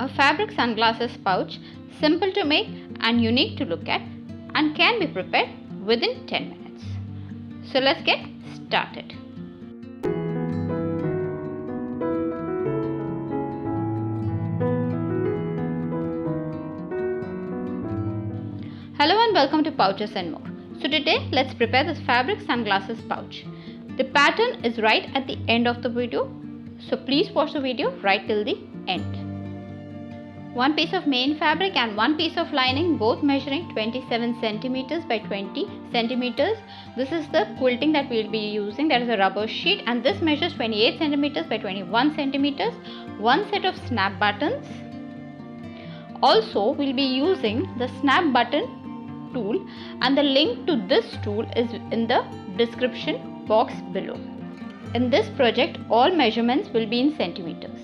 A fabric sunglasses pouch, simple to make and unique to look at, and can be prepared within 10 minutes. So let's get started. Hello and welcome to Pouches and More. So today let's prepare this fabric sunglasses pouch. The pattern is right at the end of the video, so please watch the video right till the end. One piece of main fabric and one piece of lining, both measuring 27 centimeters by 20 centimeters. This is the quilting that we will be using, that is a rubber sheet, and this measures 28 centimeters by 21 centimeters. One set of snap buttons. Also, we'll be using the snap button tool, and the link to this tool is in the description box below. In this project, all measurements will be in centimeters.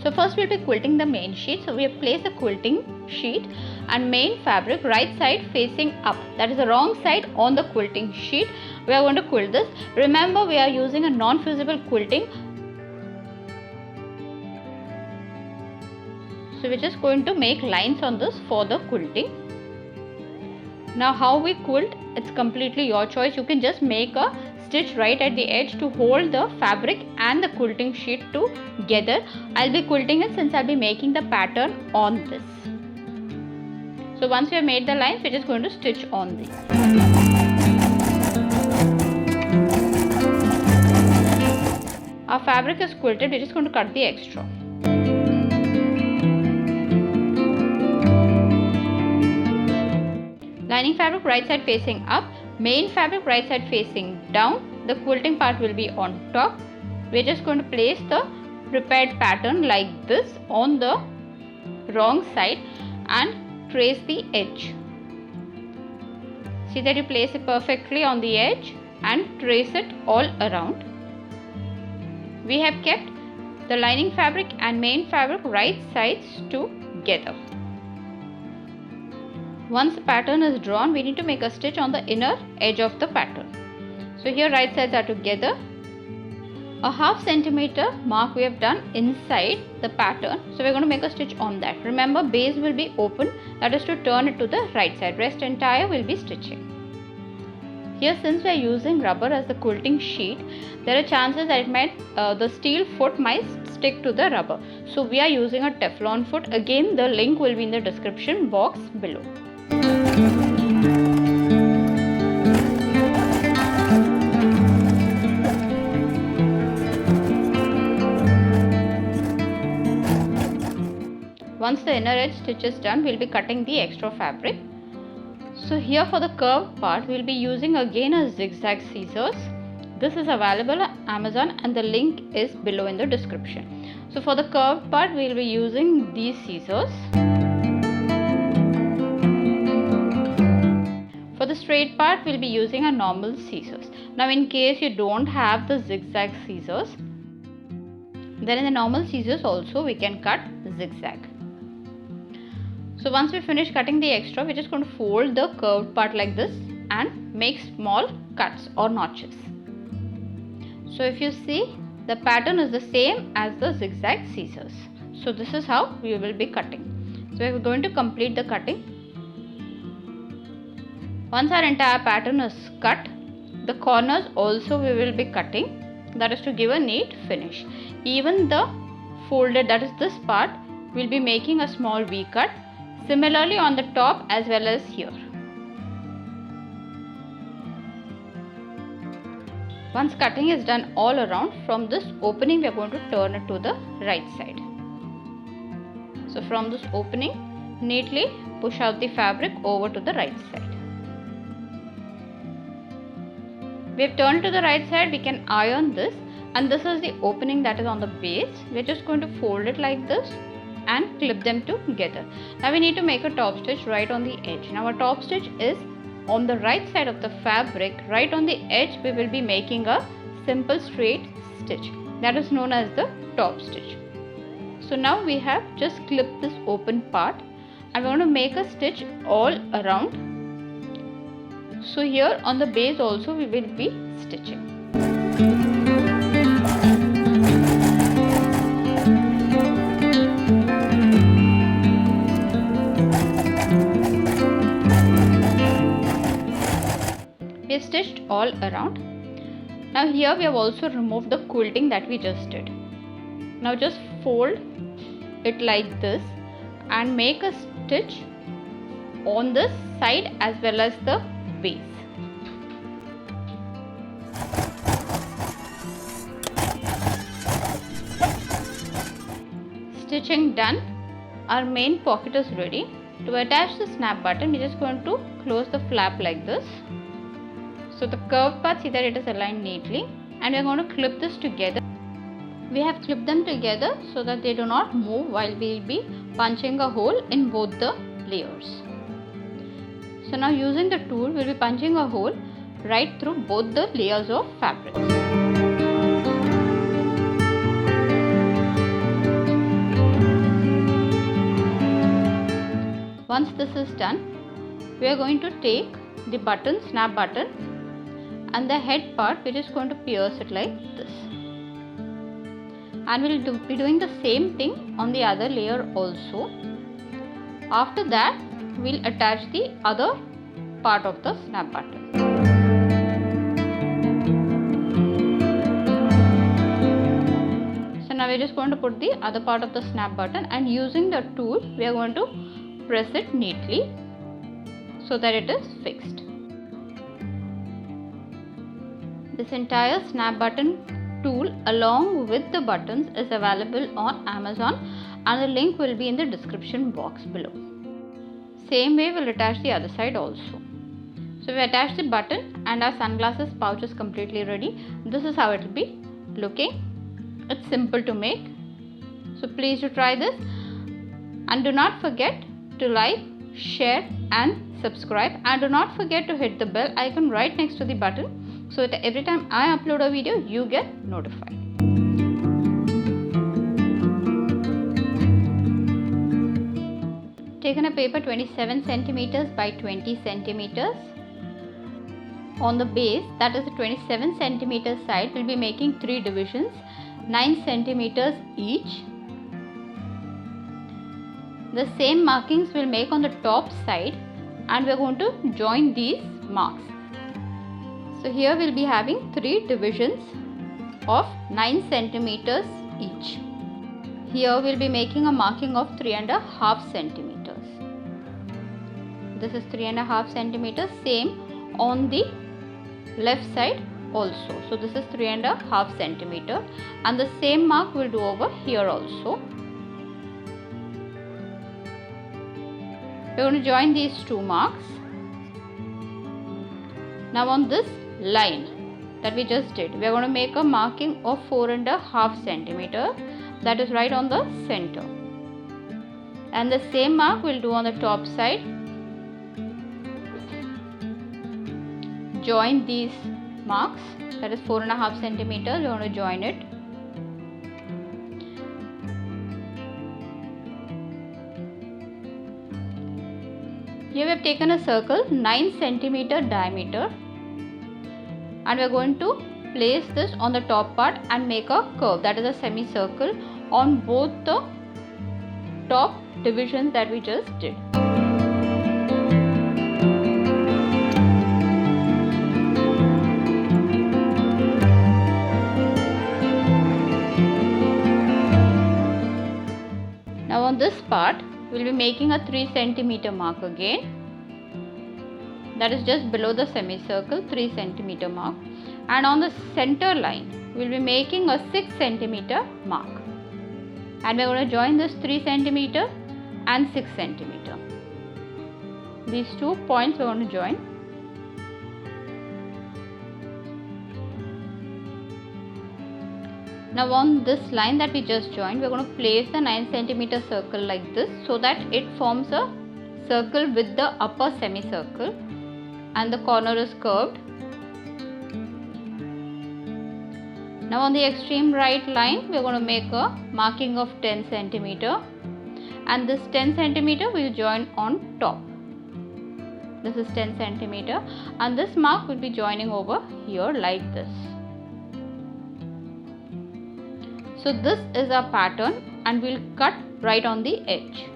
So first we'll be quilting the main sheet. So we have placed the quilting sheet and main fabric right side facing up. That is the wrong side on the quilting sheet. We are going to quilt this. Remember, we are using a non-fusible quilting. So we're just going to make lines on this for the quilting. Now how we quilt, it's completely your choice. You can just make a stitch right at the edge to hold the fabric and the quilting sheet together. I'll be quilting it since I'll be making the pattern on this. So once we have made the lines, we're just going to stitch on these. Our fabric is quilted, we're just going to cut the extra. Lining fabric right side facing up, main fabric right side facing down. The quilting part will be on top. We're just going to place the prepared pattern like this on the wrong side and trace the edge. See that you place it perfectly on the edge and trace it all around. We have kept the lining fabric and main fabric right sides together. Once the pattern is drawn, we need to make a stitch on the inner edge of the pattern. So here right sides are together. A half centimeter mark we have done inside the pattern. So we're going to make a stitch on that. Remember, base will be open, that is to turn it to the right side. Rest entire will be stitching. Here, since we are using rubber as the quilting sheet, there are chances that the steel foot might stick to the rubber. So we are using a Teflon foot. Again, the link will be in the description box below. Once the inner edge stitch is done, we'll be cutting the extra fabric. So here for the curved part, we'll be using again a zigzag scissors. This is available on Amazon and the link is below in the description. So for the curved part, we'll be using these scissors. For the straight part, we'll be using a normal scissors. Now in case you don't have the zigzag scissors, then in the normal scissors also we can cut zigzag. So once we finish cutting the extra, we're just going to fold the curved part like this and make small cuts or notches. So if you see, the pattern is the same as the zigzag scissors. So this is how we will be cutting. So we're going to complete the cutting. Once our entire pattern is cut, the corners also we will be cutting, that is to give a neat finish. Even the folded, that is this part, we'll be making a small V cut. Similarly on the top as well as here. Once cutting is done all around, from this opening we are going to turn it to the right side. So from this opening, neatly push out the fabric over to the right side. We have turned to the right side, we can iron this, and this is the opening that is on the base. We are just going to fold it like this and clip them together. Now we need to make a top stitch right on the edge. Now our top stitch is on the right side of the fabric. Right on the edge we will be making a simple straight stitch, that is known as the top stitch. So now we have just clipped this open part and we want to make a stitch all around. So here on the base also we will be stitching. stitched all around. Now here we have also removed the quilting that we just did. Now just fold it like this and make a stitch on this side as well as the base. Stitching done, our main pocket is ready. To attach the snap button, we are just going to close the flap like this. So the curved part, see that it is aligned neatly, and we are going to clip this together. We have clipped them together so that they do not move while we will be punching a hole in both the layers. So now using the tool, we will be punching a hole right through both the layers of fabric. Once this is done, we are going to take the button, snap button, and the head part, we are just going to pierce it like this. And we will be doing the same thing on the other layer also. After that, we will attach the other part of the snap button. So now we are just going to put the other part of the snap button, and using the tool, we are going to press it neatly so that it is fixed. This entire snap button tool along with the buttons is available on Amazon, and the link will be in the description box below. Same way we'll attach the other side also. So we attach the button and our sunglasses pouch is completely ready. This is how it will be looking. It's simple to make. So please do try this, and do not forget to like, share and subscribe, and do not forget to hit the bell icon right next to the button so that every time I upload a video you get notified. Taken a paper 27 centimeters by 20 centimeters. On the base, that is the 27 centimeter side, we'll be making 3 divisions, 9 centimeters each. The same markings we'll make on the top side, and we're going to join these marks. So here we'll be having 3 divisions of 9 centimeters each. Here we'll be making a marking of 3.5 centimeters. This is 3.5 centimeters, same on the left side also. So this is 3.5 centimeter, and the same mark we'll do over here also. We're going to join these 2 marks. Now on this line that we just did, we are going to make a marking of 4.5 centimeter, that is right on the center. And the same mark we'll do on the top side. Join these marks, that is 4.5 centimeters, we're going to join it. Here we have taken a circle 9 centimeter diameter, and we are going to place this on the top part and make a curve, that is a semicircle, on both the top divisions that we just did. Now on this part, we'll be making a 3 centimeter mark again, that is just below the semicircle, 3 centimeter mark, and on the center line we'll be making a 6 centimeter mark, and we're going to join this 3 centimeter and 6 centimeter. These 2 points we're going to join. Now on this line that we just joined, we're going to place the 9 centimeter circle like this so that it forms a circle with the upper semicircle and the corner is curved. Now on the extreme right line, we're going to make a marking of 10 centimeter, and this 10 centimeter we'll join on top. This is 10 centimeter, and this mark will be joining over here like this. So this is our pattern, and we'll cut right on the edge.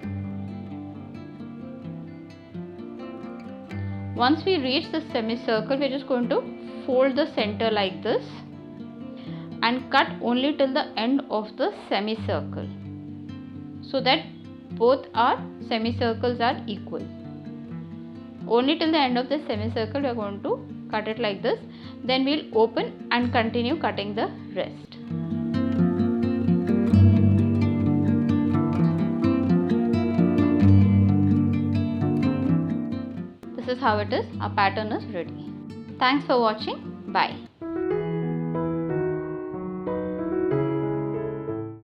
Once we reach the semicircle, we're just going to fold the center like this and cut only till the end of the semicircle, so that both our semicircles are equal. Only till the end of the semicircle we are going to cut it like this. Then we'll open and continue cutting the rest. This is how it is. Our pattern is ready. Thanks for watching. Bye.